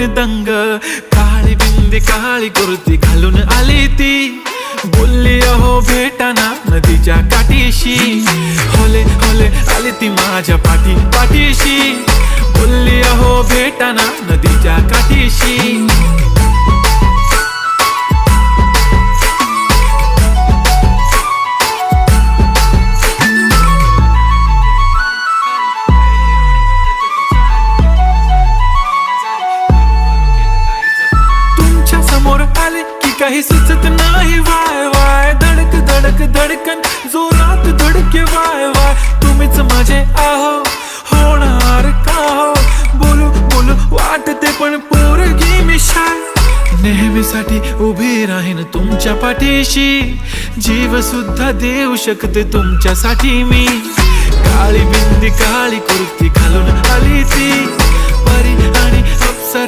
दिन दंग, काळी बिंदी काळी कुर्ती घालून आली ती, बोलली अहो भेटाना नदीच्या काठीशी, होले होले आली ती माझ्या पाठीशी, बोलली अहो भेटाना नदीच्या काठीशी. तुमच्या समोर आले की काही सुचत नाही, वाय वाय धडक धडक धडकन जोरात धडके, वाय वाय तुम्हीच माझे आहो, होणार का हो, बोलू बोलू वाटते पण पोरगी मी शाय, नेहमीसाठी उभी राहीन तुमच्या पाठीशी, जीव सुद्धा देऊ शकते तुमच्यासाठी मी. काळी बिंदी काळी कुर्ती घालून आली ती, परी आणि अप्सरा